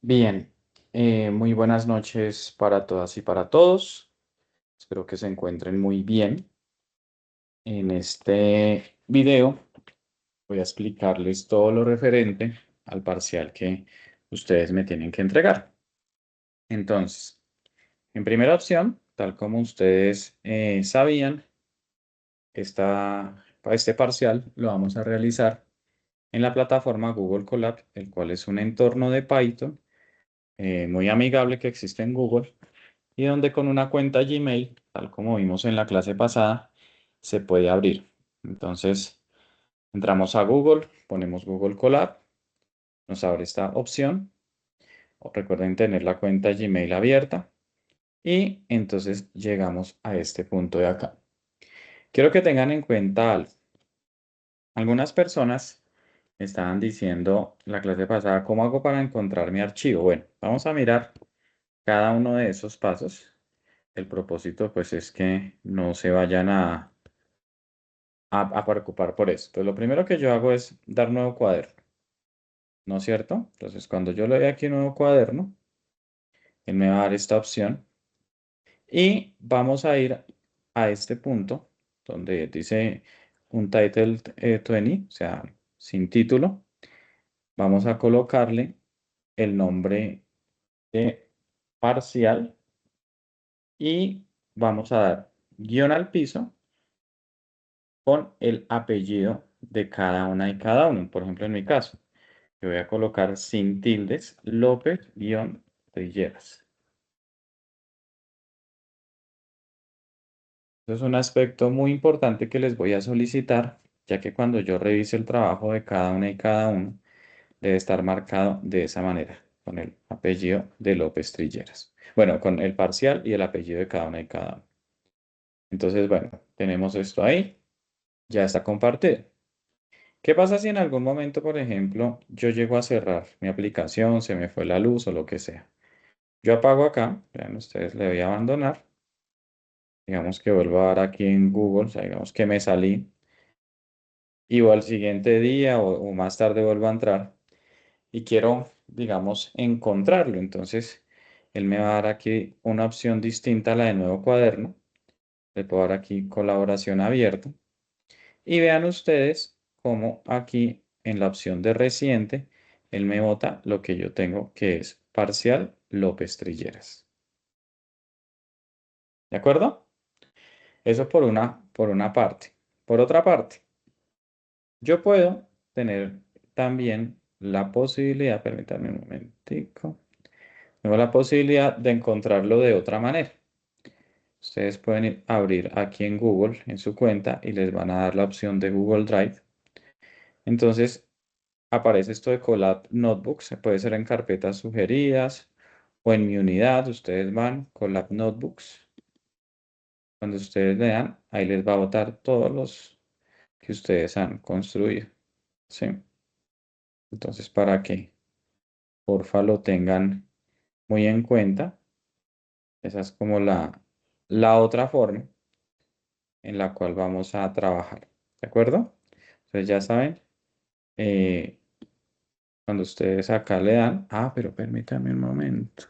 Bien, muy buenas noches para todas y para todos. Espero que se encuentren muy bien. En este video voy a explicarles todo lo referente al parcial que ustedes me tienen que entregar. Entonces, en primera opción, tal como ustedes sabían, este parcial lo vamos a realizar en la plataforma Google Colab, el cual es un entorno de Python muy amigable que existe en Google y donde con una cuenta Gmail, tal como vimos en la clase pasada, se puede abrir. Entonces, entramos a Google, ponemos Google Colab, nos abre esta opción. Recuerden tener la cuenta Gmail abierta y entonces llegamos a este punto de acá. Quiero que tengan en cuenta algo. Algunas personas me estaban diciendo la clase pasada, ¿cómo hago para encontrar mi archivo? Bueno, vamos a mirar cada uno de esos pasos. El propósito pues es que no se vayan a preocupar por eso. Entonces lo primero que yo hago es dar nuevo cuaderno, ¿no es cierto? Entonces cuando yo le doy aquí nuevo cuaderno, él me va a dar esta opción y vamos a ir a este punto donde dice un title 20, o sea, sin título. Vamos a colocarle el nombre de parcial y vamos a dar guión al piso con el apellido de cada una y cada uno. Por ejemplo, en mi caso, yo voy a colocar sin tildes López-Trilleras. Eso es un aspecto muy importante que les voy a solicitar, ya que cuando yo revise el trabajo de cada una y cada uno, debe estar marcado de esa manera, con el apellido de López Trilleras. Bueno, con el parcial y el apellido de cada una y cada uno. Entonces, bueno, tenemos esto ahí, ya está compartido. ¿Qué pasa si en algún momento, por ejemplo, yo llego a cerrar mi aplicación, se me fue la luz o lo que sea? Yo apago acá, vean ustedes, le voy a abandonar. Digamos que vuelvo a dar aquí en Google, o sea, digamos que me salí y o al siguiente día o más tarde vuelvo a entrar y quiero, digamos, encontrarlo. Entonces, él me va a dar aquí una opción distinta a la de nuevo cuaderno. Le puedo dar aquí colaboración abierta. Y vean ustedes cómo aquí en la opción de reciente, él me bota lo que yo tengo, que es parcial López Trilleras. ¿De acuerdo? Eso por una parte. Por otra parte, yo puedo tener también la posibilidad, permítanme un momentico, tengo la posibilidad de encontrarlo de otra manera. Ustedes pueden abrir aquí en Google, en su cuenta, y les van a dar la opción de Google Drive. Entonces, aparece esto de Colab Notebooks, se puede ser en carpetas sugeridas o en mi unidad, ustedes van, Colab Notebooks. Cuando ustedes lean, ahí les va a botar todos los que ustedes han construido. ¿Sí? Entonces, para que porfa lo tengan muy en cuenta, esa es como la otra forma en la cual vamos a trabajar. ¿De acuerdo? Entonces, ya saben, eh, cuando ustedes acá le dan, pero permítanme un momento.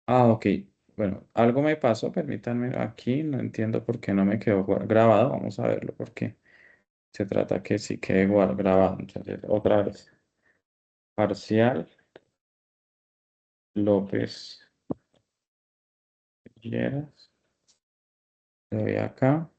Ok. Bueno, algo me pasó, permítanme aquí, no entiendo por qué no me quedó grabado. Vamos a verlo porque se trata que sí quede grabado. Entonces, otra vez. Parcial López Lleras. Le doy acá.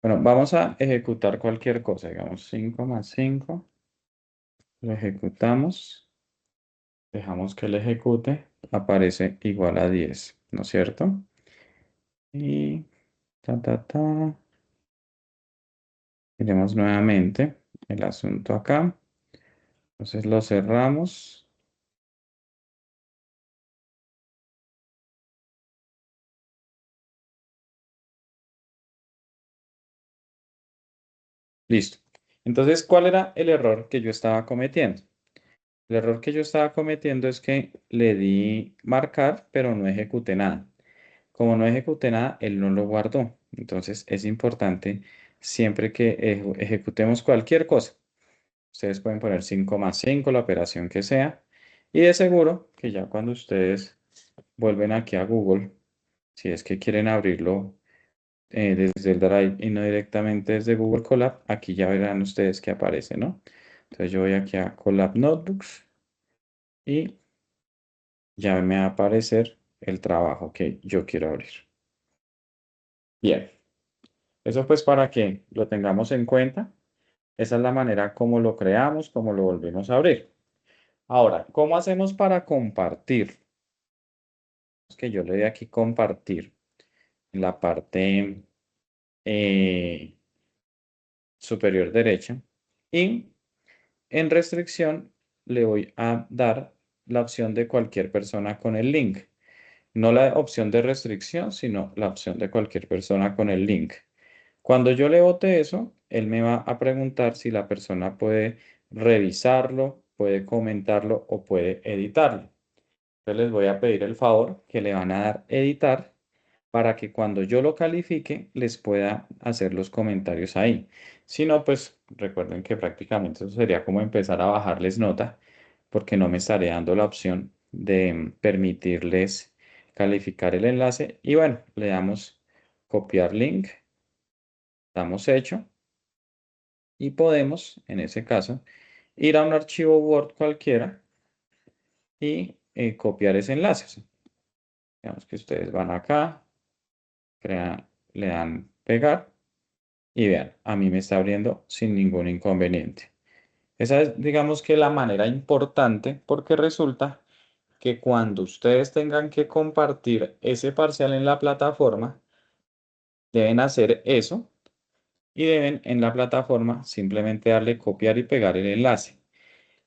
Bueno, vamos a ejecutar cualquier cosa. Digamos 5 más 5. Lo ejecutamos. Dejamos que lo ejecute. Aparece igual a 10, ¿no es cierto? Y ta. Miremos nuevamente el asunto acá. Entonces lo cerramos. Listo. Entonces, ¿cuál era el error que yo estaba cometiendo? El error que yo estaba cometiendo es que le di marcar, pero no ejecuté nada. Como no ejecuté nada, él no lo guardó. Entonces, es importante siempre que ejecutemos cualquier cosa. Ustedes pueden poner 5 más 5 la operación que sea. Y de seguro que ya cuando ustedes vuelven aquí a Google, si es que quieren abrirlo desde el Drive y no directamente desde Google Colab, aquí ya verán ustedes que aparece, ¿no? Entonces yo voy aquí a Colab Notebooks y ya me va a aparecer el trabajo que yo quiero abrir. Bien, eso pues para que lo tengamos en cuenta. Esa es la manera como lo creamos, como lo volvemos a abrir. Ahora, ¿cómo hacemos para compartir? Es que yo le doy aquí compartir en la parte eh, superior derecha y en restricción le voy a dar la opción de cualquier persona con el link. No la opción de restricción, sino la opción de cualquier persona con el link. Cuando yo le bote eso, él me va a preguntar si la persona puede revisarlo, puede comentarlo o puede editarlo. Entonces les voy a pedir el favor que le van a dar editar para que cuando yo lo califique les pueda hacer los comentarios ahí. Si no, pues recuerden que prácticamente eso sería como empezar a bajarles nota porque no me estaré dando la opción de permitirles calificar el enlace. Y bueno, le damos copiar link, damos hecho y podemos, en ese caso, ir a un archivo Word cualquiera y copiar ese enlace. Digamos que ustedes van acá, le dan pegar y vean, a mí me está abriendo sin ningún inconveniente. Esa es, digamos que la manera importante porque resulta que cuando ustedes tengan que compartir ese parcial en la plataforma, deben hacer eso y deben en la plataforma simplemente darle copiar y pegar el enlace.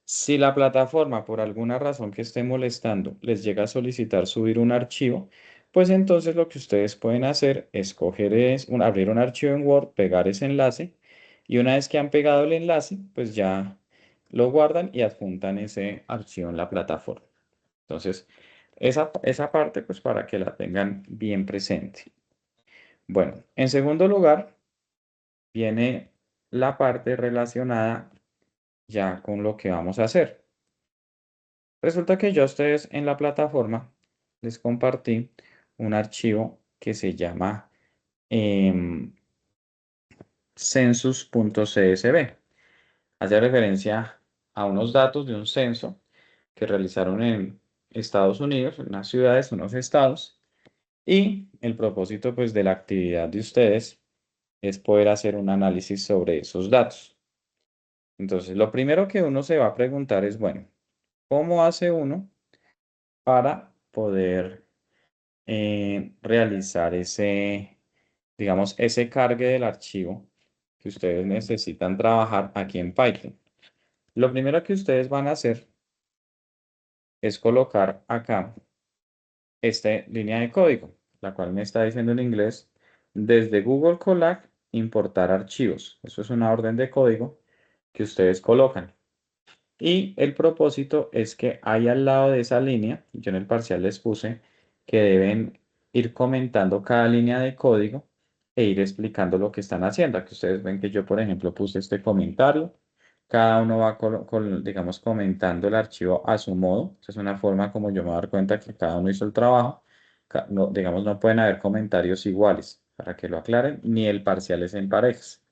Si la plataforma, por alguna razón que esté molestando, les llega a solicitar subir un archivo, pues entonces lo que ustedes pueden hacer es abrir un archivo en Word, pegar ese enlace y una vez que han pegado el enlace, pues ya lo guardan y adjuntan ese archivo en la plataforma. Entonces, esa parte, pues para que la tengan bien presente. Bueno, en segundo lugar, viene la parte relacionada ya con lo que vamos a hacer. Resulta que yo a ustedes en la plataforma les compartí un archivo que se llama census.csv. Hace referencia a unos datos de un censo que realizaron en Estados Unidos, en unas ciudades, unos estados, y el propósito pues de la actividad de ustedes es poder hacer un análisis sobre esos datos. Entonces, lo primero que uno se va a preguntar es, bueno, ¿cómo hace uno para poder realizar digamos, ese cargue del archivo que ustedes necesitan trabajar aquí en Python? Lo primero que ustedes van a hacer es colocar acá esta línea de código, la cual me está diciendo en inglés, desde Google Colab, importar archivos. Eso es una orden de código que ustedes colocan. Y el propósito es que ahí al lado de esa línea, yo en el parcial les puse que deben ir comentando cada línea de código e ir explicando lo que están haciendo. Aquí ustedes ven que yo, por ejemplo, puse este comentario. Cada uno va, digamos, comentando el archivo a su modo. Esa es una forma como yo me voy a dar cuenta que cada uno hizo el trabajo. No, digamos, no pueden haber comentarios iguales, para que lo aclaren, ni el parcial es en parejas.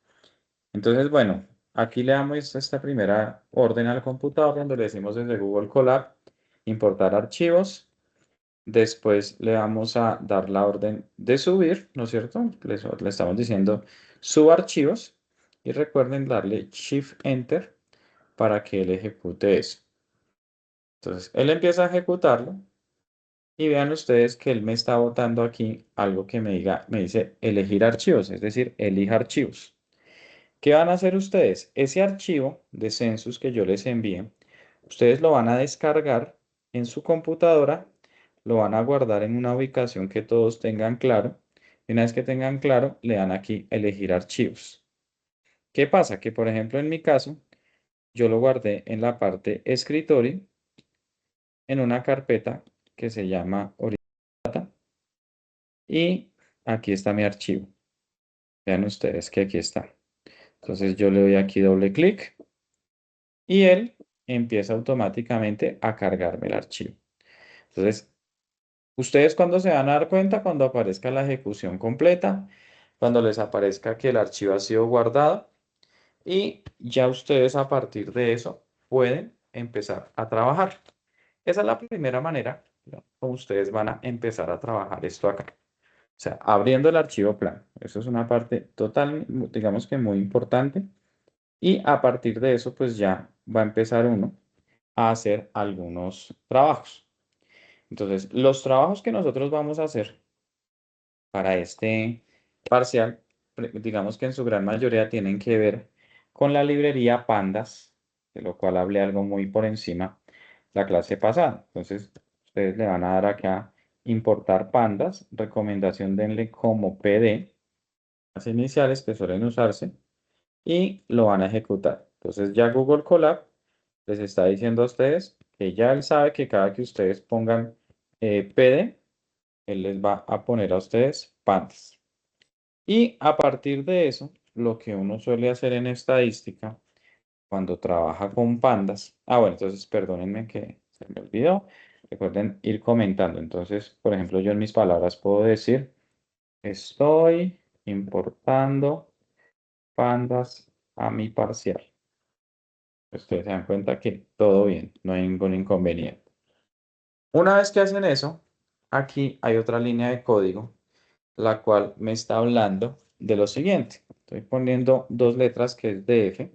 Entonces, bueno, aquí le damos esta primera orden al computador donde le decimos desde Google Colab importar archivos. Después le vamos a dar la orden de subir, ¿no es cierto? Le estamos diciendo suba archivos y recuerden darle Shift Enter para que él ejecute eso. Entonces, él empieza a ejecutarlo y vean ustedes que él me está botando aquí algo que me dice elegir archivos, es decir, elija archivos. ¿Qué van a hacer ustedes? Ese archivo de census que yo les envié, Ustedes lo van a descargar en su computadora, lo van a guardar en una ubicación que todos tengan claro. Y una vez que tengan claro, le dan aquí elegir archivos. ¿Qué pasa? Que por ejemplo en mi caso, yo lo guardé en la parte escritorio, en una carpeta que se llama Origin y aquí está mi archivo. Vean ustedes que aquí está. Entonces yo le doy aquí doble clic y él empieza automáticamente a cargarme el archivo. Entonces, ustedes cuando se van a dar cuenta, cuando aparezca la ejecución completa, cuando les aparezca que el archivo ha sido guardado y ya ustedes a partir de eso pueden empezar a trabajar. Esa es la primera manera, ¿no?, como ustedes van a empezar a trabajar esto acá. O sea, abriendo el archivo plano. Eso es una parte total, digamos que muy importante. Y a partir de eso, pues ya va a empezar uno a hacer algunos trabajos. Entonces, los trabajos que nosotros vamos a hacer para este parcial, digamos que en su gran mayoría tienen que ver con la librería Pandas, de lo cual hablé algo muy por encima la clase pasada. Entonces, ustedes le van a dar acá importar Pandas, recomendación denle como PD, las iniciales que suelen usarse, y lo van a ejecutar. Entonces ya Google Colab les está diciendo a ustedes que ya él sabe que cada que ustedes pongan PD, él les va a poner a ustedes pandas. Y a partir de eso, lo que uno suele hacer en estadística, cuando trabaja con pandas, bueno, entonces perdónenme que se me olvidó, recuerden ir comentando. Entonces, por ejemplo, yo en mis palabras puedo decir, estoy importando pandas a mi parcial. Ustedes se dan cuenta que todo bien, no hay ningún inconveniente. Una vez que hacen eso, aquí hay otra línea de código, la cual me está hablando de lo siguiente. Estoy poniendo dos letras que es DF.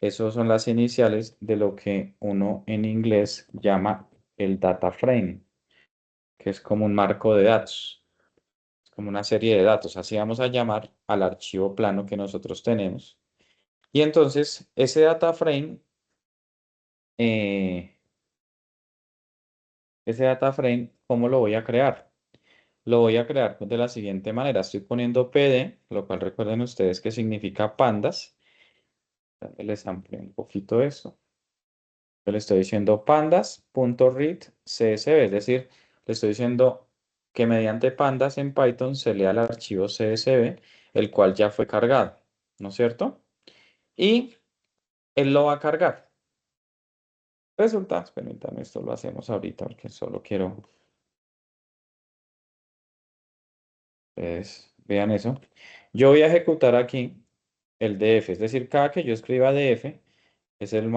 Esas son las iniciales de lo que uno en inglés llama el data frame, que es como un marco de datos, es como una serie de datos. Así vamos a llamar al archivo plano que nosotros tenemos. Y entonces, eh, ese data frame, ¿cómo lo voy a crear? Lo voy a crear de la siguiente manera. Estoy poniendo PD, lo cual recuerden ustedes que significa pandas. Les amplío un poquito eso. Yo le estoy diciendo pandas.read CSV, es decir, le estoy diciendo que mediante pandas en Python se lea el archivo CSV, el cual ya fue cargado, ¿no es cierto? Y él lo va a cargar. Resulta, permítanme, esto lo hacemos ahorita porque solo quiero vean eso. Yo voy a ejecutar aquí el DF, es decir, cada que yo escriba DF es el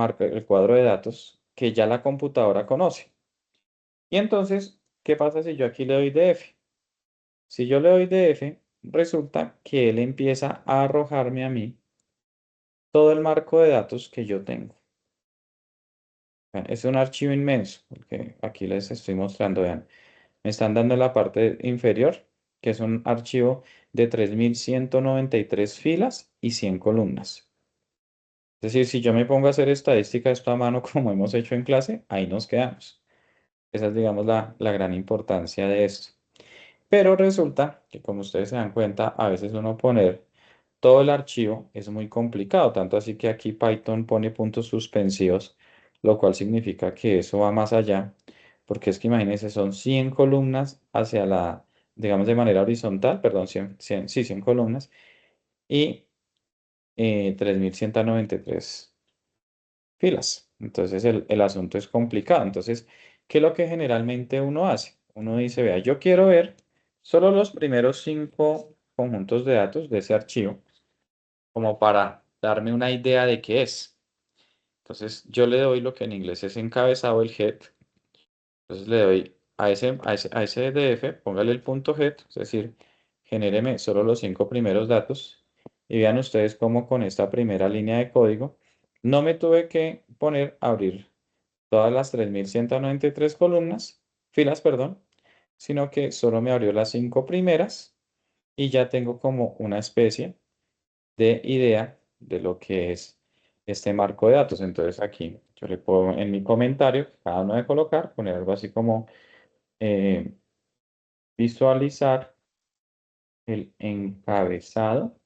cuadro de datos que ya la computadora conoce. Y entonces, ¿qué pasa si yo aquí le doy DF? Si yo le doy DF, resulta que él empieza a arrojarme a mí todo el marco de datos que yo tengo. Vean, es un archivo inmenso, porque aquí les estoy mostrando, vean, me están dando en la parte inferior, que es un archivo de 3193 filas y 100 columnas. Es decir, si yo me pongo a hacer estadística de esto a mano como hemos hecho en clase, ahí nos quedamos. Esa es, digamos, la gran importancia de esto. Pero resulta que, como ustedes se dan cuenta, a veces uno poner todo el archivo es muy complicado, tanto así que aquí Python pone puntos suspensivos, lo cual significa que eso va más allá, porque es que imagínense, son 100 columnas hacia digamos de manera horizontal, perdón, 100 columnas, y 3193 filas. Entonces el asunto es complicado. Entonces, ¿qué es lo que generalmente uno hace? Uno dice, vea, yo quiero ver solo los primeros 5 conjuntos de datos de ese archivo, como para darme una idea de qué es. Entonces, yo le doy lo que en inglés es encabezado, el head. Entonces, le doy a ese DF, póngale el punto head, es decir, genéreme solo los 5 primeros datos. Y vean ustedes cómo con esta primera línea de código no me tuve que poner a abrir todas las 3193 columnas, filas, perdón, sino que solo me abrió las 5 primeras y ya tengo como una especie de idea de lo que es este marco de datos. Entonces aquí yo le puedo en mi comentario, cada uno de colocar, poner algo así como eh, visualizar el encabezado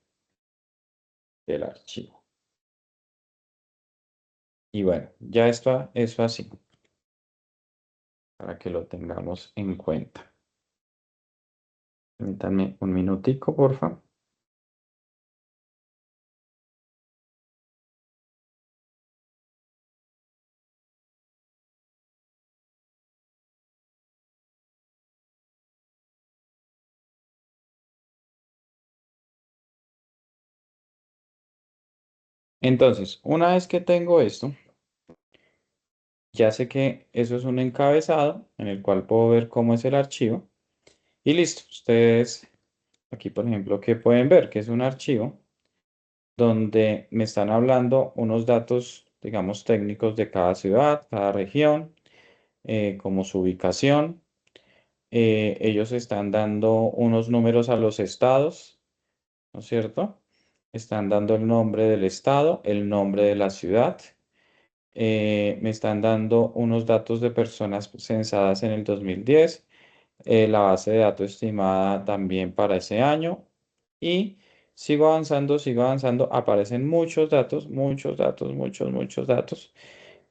del archivo. Y bueno, ya está eso así, para que lo tengamos en cuenta. Permítanme un minutico, porfa. Entonces, una vez que tengo esto, ya sé que eso es un encabezado en el cual puedo ver cómo es el archivo. Y listo, ustedes aquí, por ejemplo, que pueden ver que es un archivo donde me están hablando unos datos, digamos, técnicos de cada ciudad, cada región, como su ubicación. Ellos están dando unos números a los estados, ¿no es cierto? Están dando el nombre del estado, el nombre de la ciudad. Me están dando unos datos de personas censadas en el 2010, la base de datos estimada también para ese año y sigo avanzando, aparecen muchos datos, muchos datos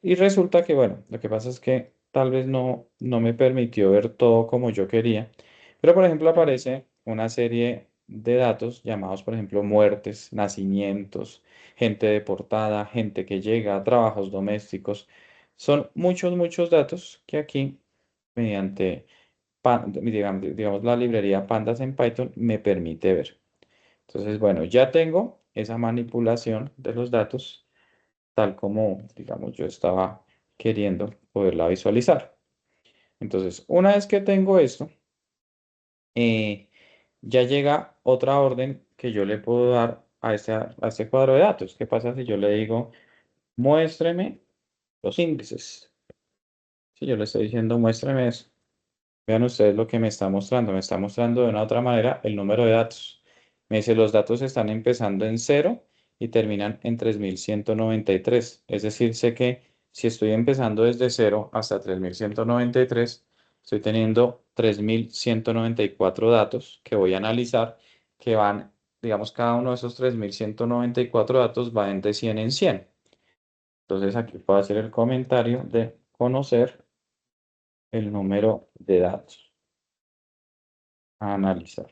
y resulta que, bueno, lo que pasa es que tal vez no me permitió ver todo como yo quería, pero por ejemplo aparece una serie de datos llamados, por ejemplo, muertes, nacimientos, gente deportada, gente que llega, trabajos domésticos. Son muchos datos que aquí, mediante digamos, la librería Pandas en Python me permite ver. Entonces, bueno, ya tengo esa manipulación de los datos tal como, digamos, yo estaba queriendo poderla visualizar. Entonces, una vez que tengo esto, eh, ya llega otra orden que yo le puedo dar a este cuadro de datos. ¿Qué pasa si yo le digo, muéstreme los índices? Si yo le estoy diciendo, muéstreme eso. Vean ustedes lo que me está mostrando. Me está mostrando de una u otra manera el número de datos. Me dice, los datos están empezando en cero y terminan en 3193. Es decir, sé que si estoy empezando desde cero hasta 3193, estoy teniendo 3194 datos que voy a analizar, que van, digamos, cada uno de esos 3194 datos va de 100 en 100. Entonces aquí puedo hacer el comentario de conocer el número de datos a analizar.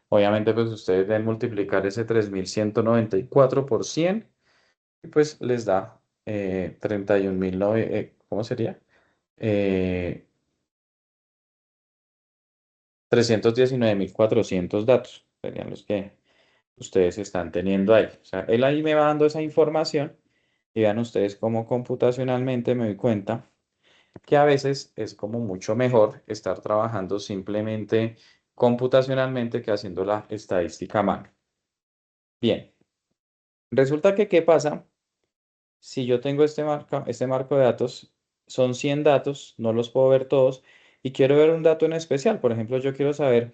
Obviamente, pues ustedes deben multiplicar ese 3194 por 100 y pues les da 31.000, ¿cómo sería? Eh, 319.400 datos serían los que ustedes están teniendo ahí. O sea, él ahí me va dando esa información y vean ustedes cómo computacionalmente me doy cuenta que a veces es como mucho mejor estar trabajando simplemente computacionalmente que haciendo la estadística a mano. Bien, resulta que ¿qué pasa? Si yo tengo este marco de datos, son 100 datos, no los puedo ver todos, y quiero ver un dato en especial. Por ejemplo, yo quiero saber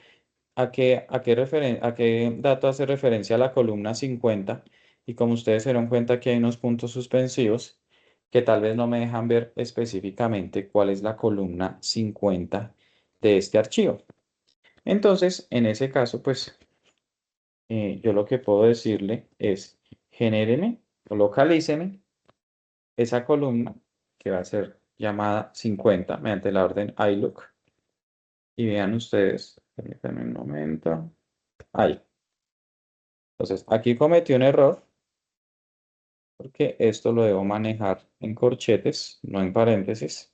a qué dato hace referencia a la columna 50, y como ustedes se dieron cuenta que hay unos puntos suspensivos que tal vez no me dejan ver específicamente cuál es la columna 50 de este archivo. Entonces, en ese caso, pues yo lo que puedo decirle es, genéreme o localíceme esa columna que va a ser llamada 50 mediante la orden iLook. Y vean ustedes, permítanme un momento. Ahí. Entonces, aquí cometí un error porque esto lo debo manejar en corchetes, no en paréntesis.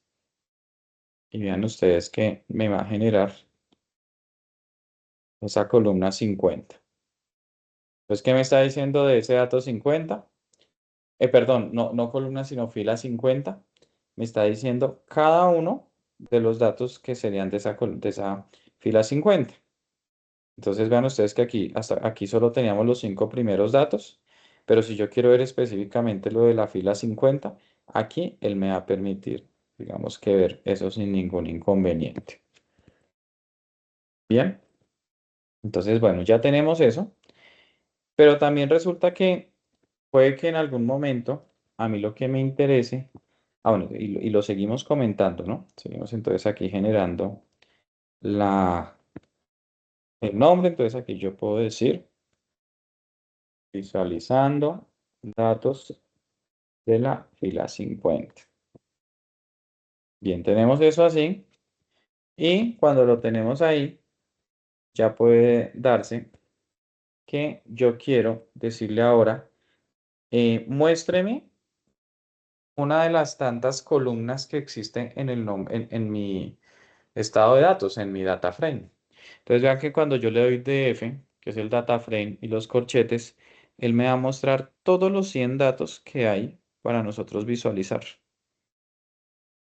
Y vean ustedes que me va a generar esa columna 50. Entonces, ¿qué me está diciendo de ese dato 50? Perdón, no columna, sino fila 50. Me está diciendo cada uno de los datos que serían de esa fila 50. Entonces vean ustedes que aquí, hasta aquí solo teníamos los 5 primeros datos, pero si yo quiero ver específicamente lo de la fila 50, aquí él me va a permitir, digamos que ver eso sin ningún inconveniente. Bien, entonces bueno, ya tenemos eso, pero también resulta que puede que en algún momento a mí lo que me interese, bueno, y lo seguimos comentando, ¿no? Seguimos entonces aquí generando la, el nombre, entonces aquí yo puedo decir visualizando datos de la fila 50. Bien, tenemos eso así y cuando lo tenemos ahí, ya puede darse que yo quiero decirle ahora, muéstreme una de las tantas columnas que existen en, en mi estado de datos, en mi data frame. Entonces vean que cuando yo le doy DF, que es el data frame y los corchetes, él me va a mostrar todos los 100 datos que hay para nosotros visualizar.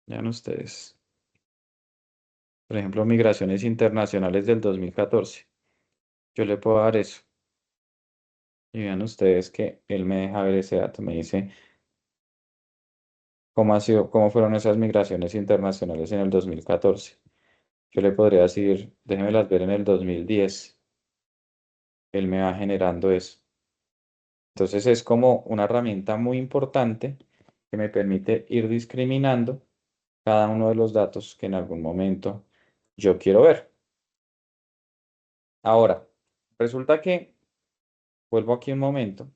Vean ustedes. Por ejemplo, migraciones internacionales del 2014. Yo le puedo dar eso. Y vean ustedes que él me deja ver ese dato. Me dice cómo ha sido, cómo fueron esas migraciones internacionales en el 2014. Yo le podría decir, déjemelas ver en el 2010. Él me va generando eso. Entonces es como una herramienta muy importante que me permite ir discriminando cada uno de los datos que en algún momento yo quiero ver. Ahora, resulta que vuelvo aquí un momento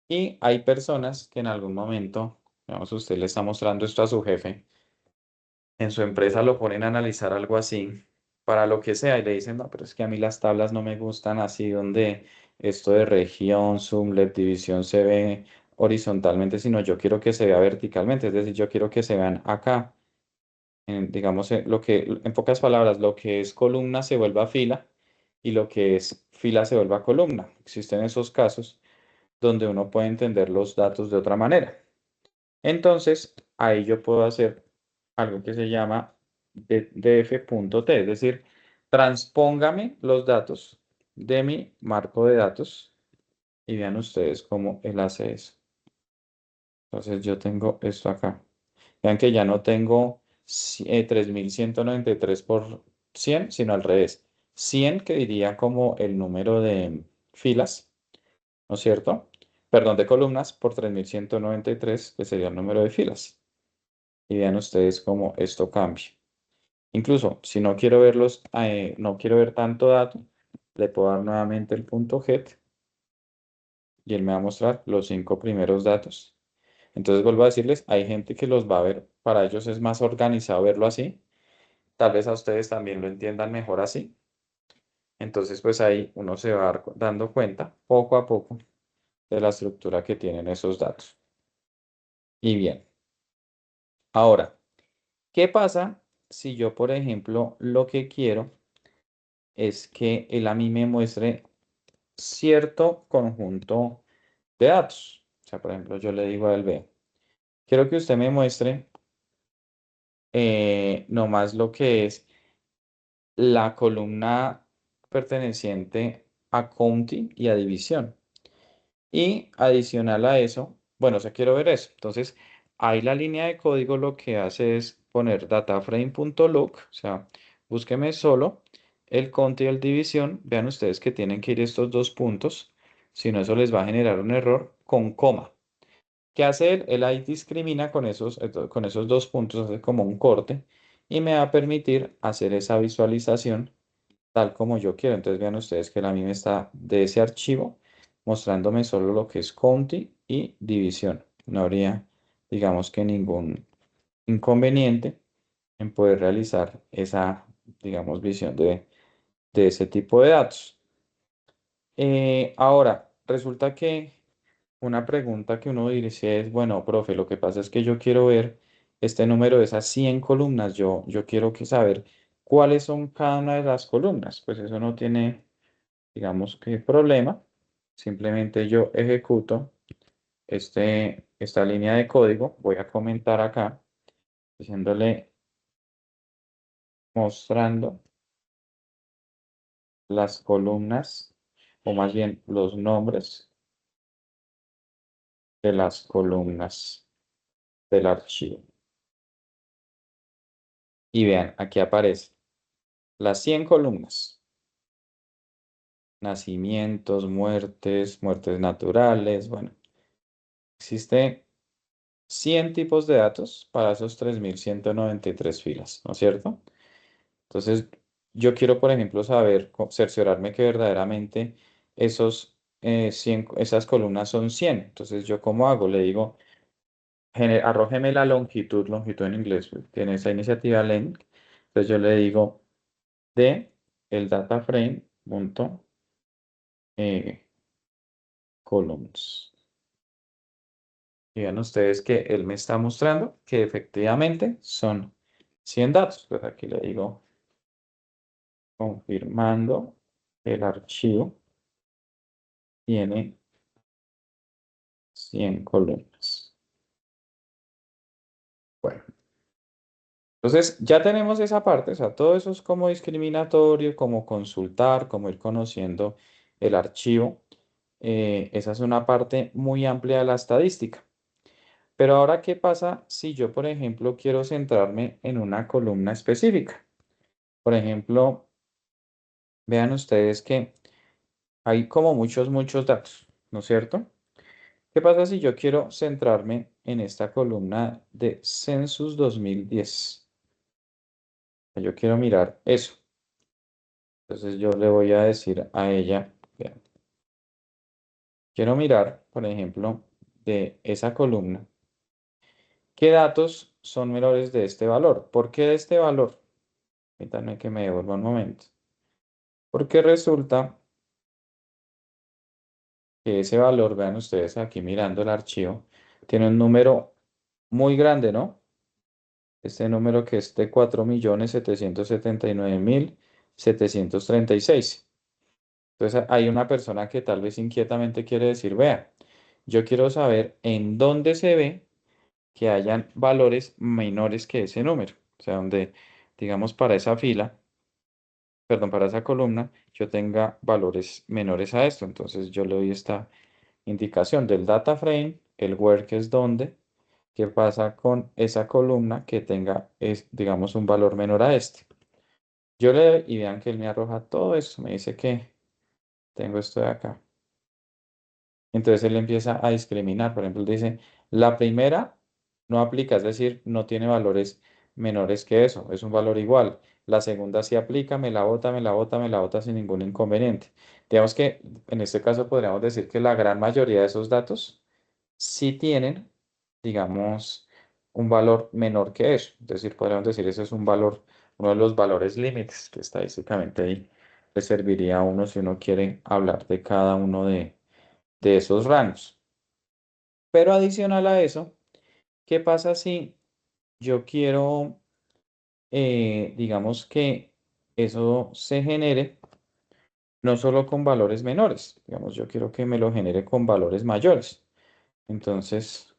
y hay personas que en algún momento, digamos, usted le está mostrando esto a su jefe, en su empresa lo ponen a analizar algo así para lo que sea y le dicen, no, pero es que a mí las tablas no me gustan así donde esto de región, sublet, división se ve horizontalmente, sino yo quiero que se vea verticalmente, es decir, yo quiero que se vean acá, digamos, lo que, en pocas palabras, lo que es columna se vuelva fila y lo que es fila se vuelva columna. Existen esos casos donde uno puede entender los datos de otra manera. Entonces, ahí yo puedo hacer algo que se llama df.t, es decir, transpóngame los datos de mi marco de datos y vean ustedes cómo él hace eso. Entonces, yo tengo esto acá. Vean que ya no tengo 3193 por 100, sino al revés. 100 que diría como el número de filas, ¿no es cierto? Perdón, de columnas por 3193, que sería el número de filas. Y vean ustedes cómo esto cambia. Incluso si no quiero verlos, no quiero ver tanto dato, le puedo dar nuevamente el punto get y él me va a mostrar los 5 primeros datos. Entonces vuelvo a decirles, hay gente que los va a ver, para ellos es más organizado verlo así. Tal vez a ustedes también lo entiendan mejor así. Entonces pues ahí uno se va dando cuenta poco a poco de la estructura que tienen esos datos. Y bien, ahora, ¿qué pasa si yo, por ejemplo, lo que quiero es que él a mí me muestre cierto conjunto de datos? O sea, por ejemplo, yo le digo a él, ve, quiero que usted me muestre nomás lo que es la columna perteneciente a county y a división. Y adicional a eso, bueno, o sea, quiero ver eso. Entonces, ahí la línea de código lo que hace es poner dataframe.look, o sea, búsqueme solo el county y el división. Vean ustedes que tienen que ir estos dos puntos, si no, eso les va a generar un error con coma. ¿Qué hace él? Él ahí discrimina con esos dos puntos, hace como un corte y me va a permitir hacer esa visualización tal como yo quiero. Entonces vean ustedes que a mí me está de ese archivo mostrándome solo lo que es county y división. No habría, digamos que ningún inconveniente en poder realizar esa, digamos, visión de ese tipo de datos. Ahora, resulta que una pregunta que uno dice es, bueno, profe, lo que pasa es que yo quiero ver este número de esas 100 columnas. Yo quiero que saber cuáles son cada una de las columnas. Pues eso no tiene, digamos que problema. Simplemente yo ejecuto esta línea de código. Voy a comentar acá, diciéndole, mostrando las columnas, o más bien los nombres de las columnas del archivo. Y vean, aquí aparece las 100 columnas. nacimientos, muertes, muertes naturales, bueno, existe 100 tipos de datos para esos 3.193 filas, ¿no es cierto? Entonces, yo quiero, por ejemplo, saber, cerciorarme que verdaderamente esos 100, esas columnas son 100. Entonces, ¿yo cómo hago? Le digo, arrójeme la longitud, longitud en inglés, pues, tiene esa iniciativa length. Entonces, yo le digo de el data frame punto columns. Y vean ustedes que él me está mostrando que efectivamente son 100 datos. Pues aquí le digo confirmando el archivo tiene 100 columnas. Bueno, entonces ya tenemos esa parte, o sea, todo eso es como discriminatorio, como consultar, como ir conociendo el archivo. Esa es una parte muy amplia de la estadística. Pero ahora, ¿qué pasa si yo, por ejemplo, quiero centrarme en una columna específica? Por ejemplo, vean ustedes que hay como muchos datos, ¿no es cierto? ¿Qué pasa si yo quiero centrarme en esta columna de Census 2010? Yo quiero mirar eso. Entonces yo le voy a decir a ella, vean, quiero mirar, por ejemplo, de esa columna, ¿qué datos son menores de este valor? ¿Por qué de este valor? Permítanme que me devuelva un momento. Porque resulta que ese valor, vean ustedes aquí mirando el archivo, tiene un número muy grande, ¿no? Este número que es de 4.779.736. Entonces hay una persona que tal vez inquietamente quiere decir, vea, yo quiero saber en dónde se ve que hayan valores menores que ese número. O sea, donde, digamos, para esa fila, perdón, para esa columna, yo tenga valores menores a esto. Entonces yo le doy esta indicación del data frame, el where que es donde, qué pasa con esa columna que tenga, digamos, un valor menor a este. Yo le doy y vean que él me arroja todo esto, me dice que tengo esto de acá. Entonces él empieza a discriminar. Por ejemplo, él dice, la primera no aplica, es decir, no tiene valores menores que eso, es un valor igual. La segunda sí aplica, me la bota, me la bota, me la bota sin ningún inconveniente. Digamos que en este caso podríamos decir que la gran mayoría de esos datos sí tienen, digamos, un valor menor que eso. Es decir, podríamos decir ese es un valor, uno de los valores límites que estadísticamente ahí le serviría a uno si uno quiere hablar de cada uno de esos rangos. Pero adicional a eso, ¿qué pasa si yo quiero, digamos que eso se genere no solo con valores menores, digamos, yo quiero que me lo genere con valores mayores. Entonces,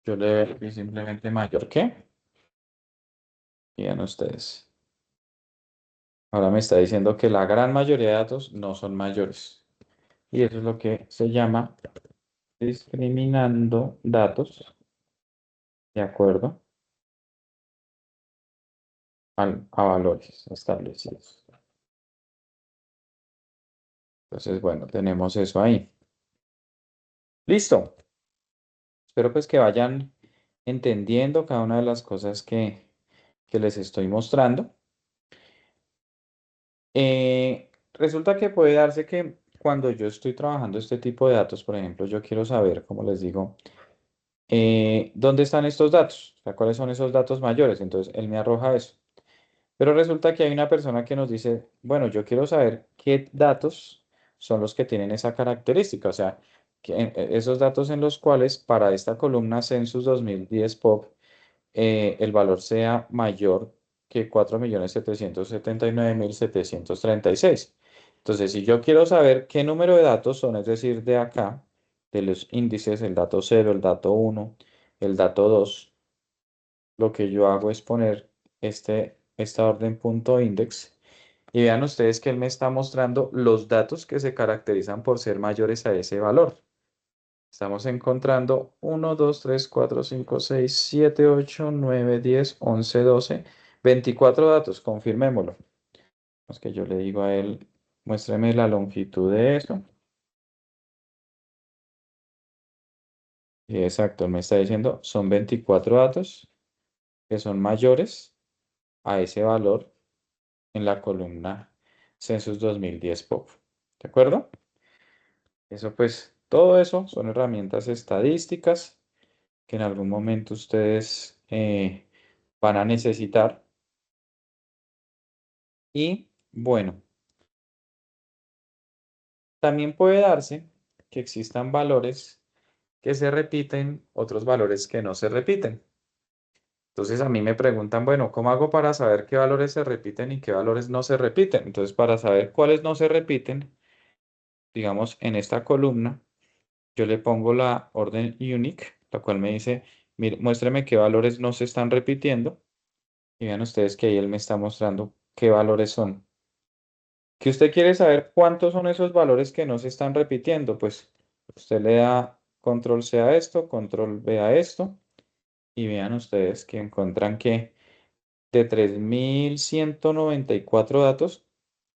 yo le doy simplemente mayor que, miren ustedes. Ahora me está diciendo que la gran mayoría de datos no son mayores. Y eso es lo que se llama discriminando datos, ¿de acuerdo? A valores establecidos. Entonces, bueno, tenemos eso ahí. Listo. Espero pues que vayan entendiendo cada una de las cosas que les estoy mostrando. Resulta que puede darse que cuando yo estoy trabajando este tipo de datos, por ejemplo, yo quiero saber, como les digo, dónde están estos datos, o sea, cuáles son esos datos mayores. Entonces, él me arroja eso. Pero resulta que hay una persona que nos dice, bueno, yo quiero saber qué datos son los que tienen esa característica, o sea, esos datos en los cuales para esta columna Census 2010 POP el valor sea mayor que 4.779.736. Entonces, si yo quiero saber qué número de datos son, es decir, de acá, de los índices, el dato 0, el dato 1, el dato 2, lo que yo hago es poner esta orden punto index y vean ustedes que él me está mostrando los datos que se caracterizan por ser mayores a ese valor. Estamos encontrando 1, 2, 3, 4, 5, 6, 7, 8, 9, 10, 11, 12, 24 datos, confirmémoslo. Es que yo le digo a él, muéstreme la longitud de eso. Y exacto, él me está diciendo, son 24 datos que son mayores a ese valor en la columna Census 2010 POP. ¿De acuerdo? Eso pues, todo eso son herramientas estadísticas que en algún momento ustedes van a necesitar. Y bueno, también puede darse que existan valores que se repiten, otros valores que no se repiten. Entonces a mí me preguntan, bueno, ¿cómo hago para saber qué valores se repiten y qué valores no se repiten? Entonces, para saber cuáles no se repiten, digamos, en esta columna, yo le pongo la orden unique, la cual me dice, mire, muéstreme qué valores no se están repitiendo. Y vean ustedes que ahí él me está mostrando qué valores son. ¿Que usted quiere saber cuántos son esos valores que no se están repitiendo? Pues usted le da control C a esto, control V a esto, y vean ustedes que encuentran que de 3.194 datos,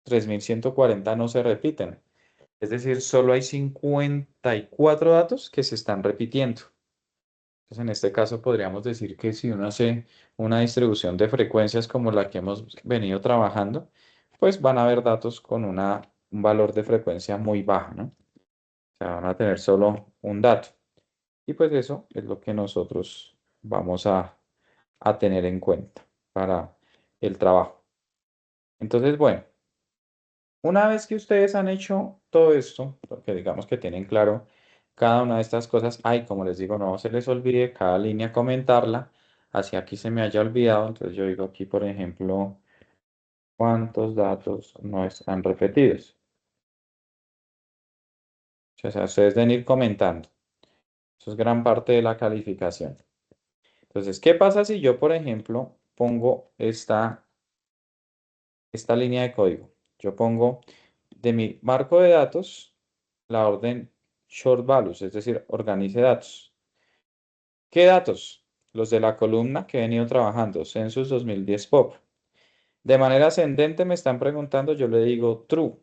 3.140 no se repiten. Es decir, solo hay 54 datos que se están repitiendo. Entonces, en este caso podríamos decir que si uno hace una distribución de frecuencias como la que hemos venido trabajando, pues van a haber datos con un valor de frecuencia muy baja, ¿no? O sea, van a tener solo un dato. Y pues eso es lo que nosotros vamos a tener en cuenta para el trabajo. Entonces, bueno, una vez que ustedes han hecho todo esto, porque digamos que tienen claro cada una de estas cosas, ay, como les digo, no se les olvide cada línea comentarla, así aquí se me haya olvidado, entonces yo digo aquí, por ejemplo, cuántos datos no están repetidos. O sea, ustedes deben ir comentando. Eso es gran parte de la calificación. Entonces, ¿qué pasa si yo, por ejemplo, pongo esta línea de código? Yo pongo de mi marco de datos la orden short values, es decir, organice datos. ¿Qué datos? Los de la columna que he venido trabajando, Census 2010 POP. De manera ascendente me están preguntando, yo le digo true.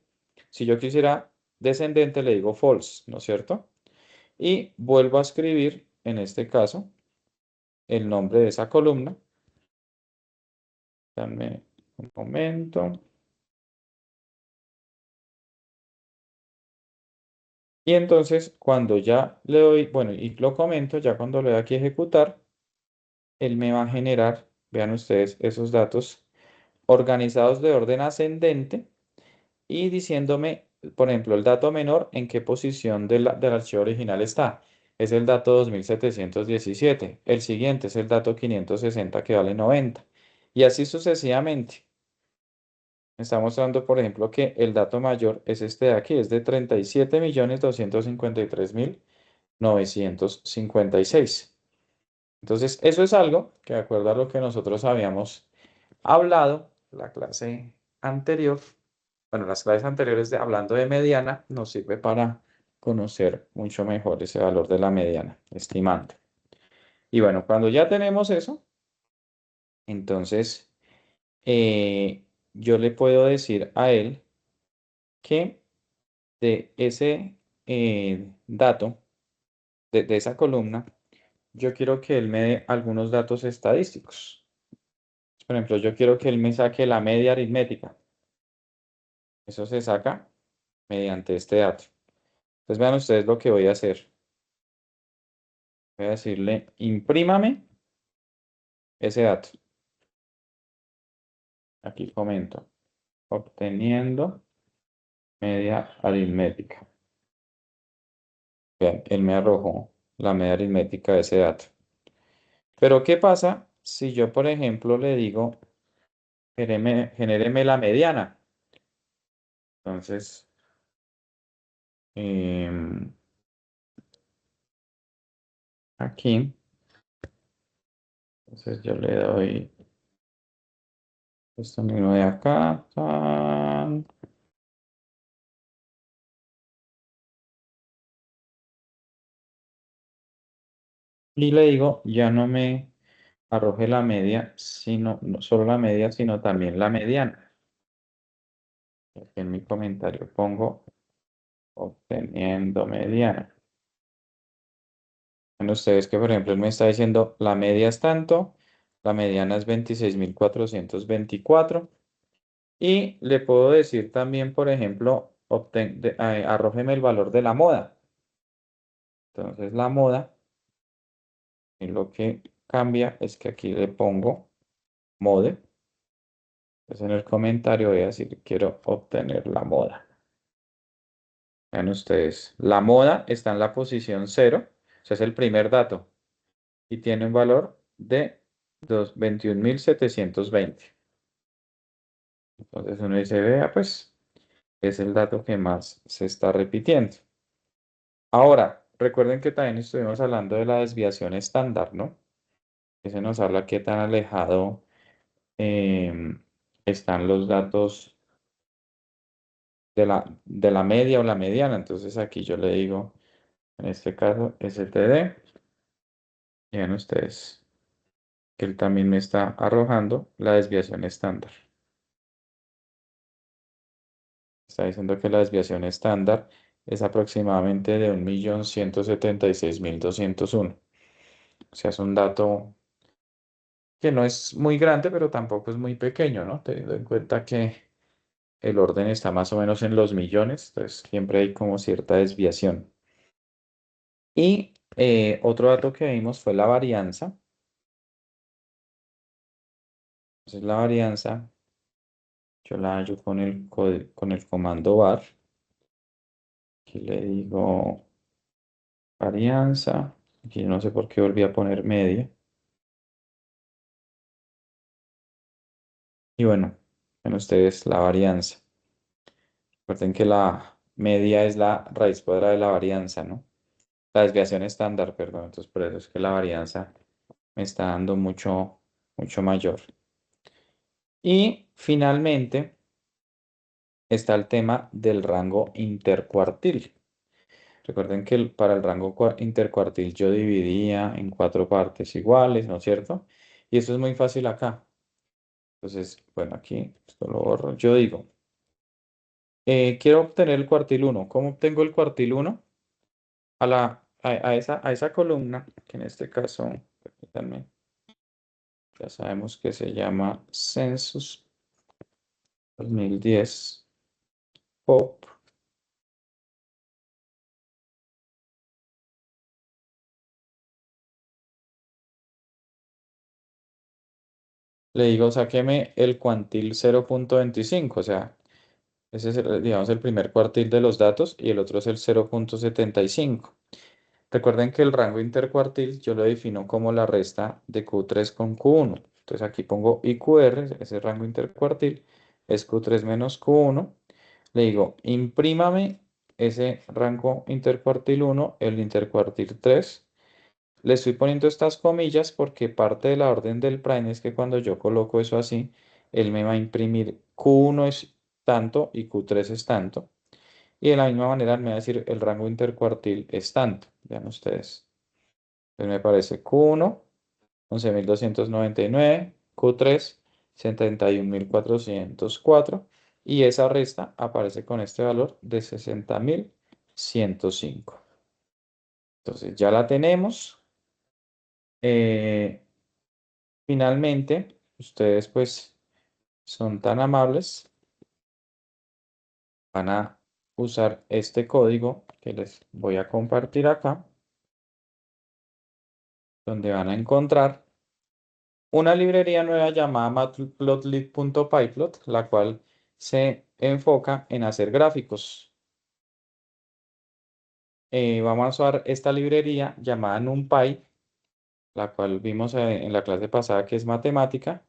Si yo quisiera descendente, le digo false, ¿no es cierto? Y vuelvo a escribir, en este caso, el nombre de esa columna. Dame un momento. Y entonces, cuando ya le doy, bueno, y lo comento, ya cuando le doy aquí a ejecutar, él me va a generar, vean ustedes, esos datos organizados de orden ascendente y diciéndome, por ejemplo, el dato menor, en qué posición del archivo original está. Es el dato 2717. El siguiente es el dato 560 que vale 90. Y así sucesivamente. Me está mostrando, por ejemplo, que el dato mayor es este de aquí, es de 37.253.956. Entonces, eso es algo que, de acuerdo a lo que nosotros habíamos hablado, la clase anterior, bueno, las clases anteriores hablando de mediana, nos sirve para conocer mucho mejor ese valor de la mediana, estimando. Y bueno, cuando ya tenemos eso, entonces yo le puedo decir a él que de ese dato, de esa columna, yo quiero que él me dé algunos datos estadísticos. Por ejemplo, yo quiero que él me saque la media aritmética. Eso se saca mediante este dato. Entonces vean ustedes lo que voy a hacer. Voy a decirle, imprímame ese dato. Aquí comento, obteniendo media aritmética. Vean, él me arrojó la media aritmética de ese dato. Pero ¿qué pasa si yo, por ejemplo, le digo, genéreme la mediana? Entonces, em, aquí, entonces yo le doy esto mismo de acá, tan, y le digo, ya no me arroje la media, sino, no solo la media, sino también la mediana. Aquí en mi comentario pongo obteniendo mediana. Bueno, ustedes que, por ejemplo, él me está diciendo la media es tanto, la mediana es 26.424. Y le puedo decir también, por ejemplo, arrójeme el valor de la moda. Entonces, la moda, y lo que cambia es que aquí le pongo mode. Entonces, en el comentario voy a decir, quiero obtener la moda. Vean ustedes, la moda está en la posición 0, o sea, es el primer dato, y tiene un valor de 21.720. Entonces uno dice, vea, pues es el dato que más se está repitiendo. Ahora, recuerden que también estuvimos hablando de la desviación estándar, ¿no? Ese nos habla qué tan alejado están los datos de la media o la mediana. Entonces aquí yo le digo, en este caso, STD. Y vean ustedes que él también me está arrojando la desviación estándar. Está diciendo que la desviación estándar es aproximadamente de 1.176.201. O sea, es un dato que no es muy grande, pero tampoco es muy pequeño, ¿no? Teniendo en cuenta que el orden está más o menos en los millones, entonces siempre hay como cierta desviación. Y otro dato que vimos fue la varianza. Entonces la varianza yo la hallo con el comando var. Aquí le digo varianza. Aquí no sé por qué volví a poner media. Y bueno, ven ustedes la varianza. Recuerden que la media es la raíz cuadrada de la varianza, ¿no? La desviación estándar, perdón. Entonces por eso es que la varianza me está dando mucho, mucho mayor. Y finalmente está el tema del rango intercuartil. Recuerden que para el rango intercuartil yo dividía en 4 partes iguales, ¿no es cierto? Y eso es muy fácil acá. Entonces, bueno, aquí esto lo borro. Yo digo, quiero obtener el cuartil 1. ¿Cómo obtengo el cuartil 1? A esa columna, que en este caso, permítanme, ya sabemos que se llama Census 2010 POP. Le digo, sáqueme el cuantil 0.25, o sea, ese es, digamos, el primer cuartil de los datos y el otro es el 0.75. Recuerden que el rango intercuartil yo lo defino como la resta de Q3 con Q1. Entonces aquí pongo IQR, ese rango intercuartil, es Q3 menos Q1. Le digo, imprímame ese rango intercuartil 1, el intercuartil 3. Le estoy poniendo estas comillas porque parte de la orden del prime es que cuando yo coloco eso así, él me va a imprimir Q1 es tanto y Q3 es tanto. Y de la misma manera me va a decir el rango intercuartil es tanto. Vean ustedes. Entonces me parece Q1, 11.299, Q3, 71.404. Y esa resta aparece con este valor de 60.105. Entonces ya la tenemos. Eh, Finalmente, ustedes pues son tan amables, van a usar este código que les voy a compartir acá, donde van a encontrar una librería nueva llamada matplotlib.pyplot, la cual se enfoca en hacer gráficos. Vamos a usar esta librería llamada NumPy, la cual vimos en la clase pasada que es matemática,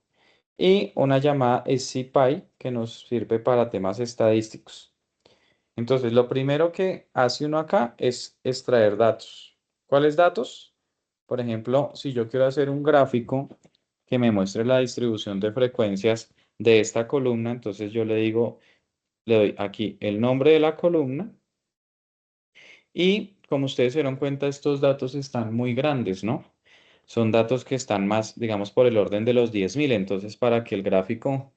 y una llamada scpy que nos sirve para temas estadísticos. Entonces, lo primero que hace uno acá es extraer datos. ¿Cuáles datos? Por ejemplo, si yo quiero hacer un gráfico que me muestre la distribución de frecuencias de esta columna, entonces yo le digo, le doy aquí el nombre de la columna y como ustedes se dieron cuenta, estos datos están muy grandes, ¿no? Son datos que están más, digamos, por el orden de los 10.000. Entonces, para que el gráfico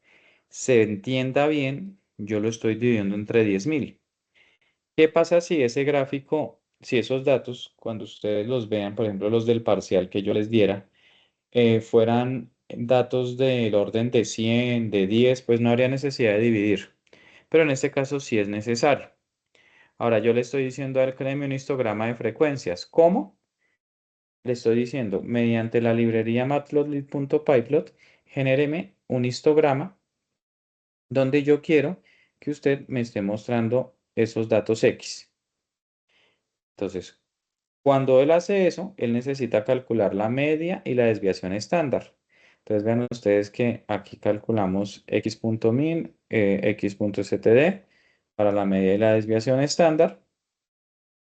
se entienda bien, yo lo estoy dividiendo entre 10.000. ¿Qué pasa si ese gráfico, si esos datos, cuando ustedes los vean, por ejemplo, los del parcial que yo les diera, fueran datos del orden de 100, de 10, pues no habría necesidad de dividir. Pero en este caso sí es necesario. Ahora yo le estoy diciendo a él, créeme un histograma de frecuencias. ¿Cómo? Le estoy diciendo, mediante la librería matplotlib.pyplot, genéreme un histograma donde yo quiero que usted me esté mostrando esos datos X. Entonces, cuando él hace eso, él necesita calcular la media y la desviación estándar. Entonces, vean ustedes que aquí calculamos x.min, x.std para la media y la desviación estándar.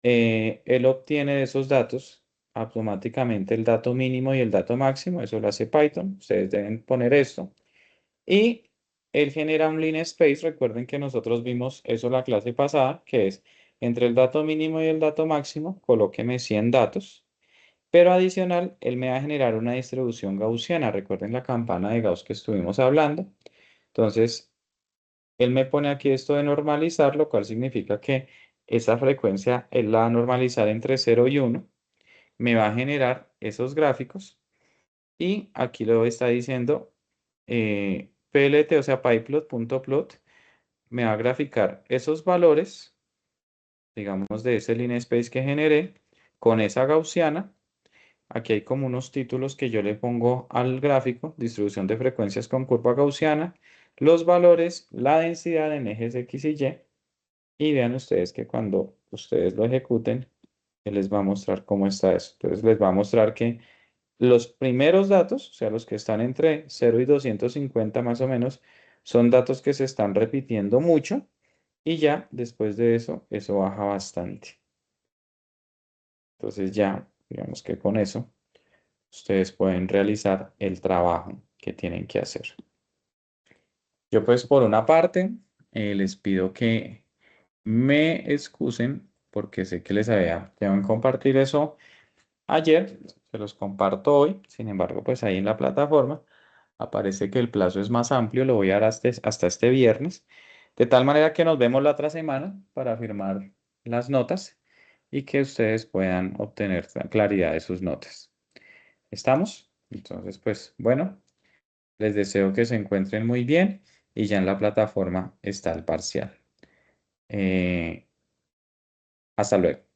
Él obtiene de esos datos automáticamente el dato mínimo y el dato máximo. Eso lo hace Python. Ustedes deben poner esto. Y él genera un line space. Recuerden que nosotros vimos eso la clase pasada, que es entre el dato mínimo y el dato máximo, colóqueme 100 datos. Pero adicional, él me va a generar una distribución gaussiana. Recuerden la campana de Gauss que estuvimos hablando. Entonces, él me pone aquí esto de normalizar, lo cual significa que esa frecuencia él la va a normalizar entre 0 y 1. Me va a generar esos gráficos. Y aquí lo está diciendo PLT, o sea, pyplot.plot, me va a graficar esos valores, digamos, de ese line space que generé con esa gaussiana. Aquí hay como unos títulos que yo le pongo al gráfico, distribución de frecuencias con curva gaussiana, los valores, la densidad en ejes X y Y, y vean ustedes que cuando ustedes lo ejecuten, él les va a mostrar cómo está eso. Entonces les va a mostrar que los primeros datos, o sea, los que están entre 0 y 250 más o menos, son datos que se están repitiendo mucho y ya después de eso, eso baja bastante. Entonces ya, digamos que con eso ustedes pueden realizar el trabajo que tienen que hacer. Yo pues por una parte les pido que me excusen porque sé que les había deben compartir eso ayer, se los comparto hoy, sin embargo pues ahí en la plataforma aparece que el plazo es más amplio, lo voy a dar hasta este viernes, de tal manera que nos vemos la otra semana para firmar las notas y que ustedes puedan obtener claridad de sus notas. ¿Estamos? Entonces pues bueno. Les deseo que se encuentren muy bien y ya en la plataforma está el parcial. Hasta luego.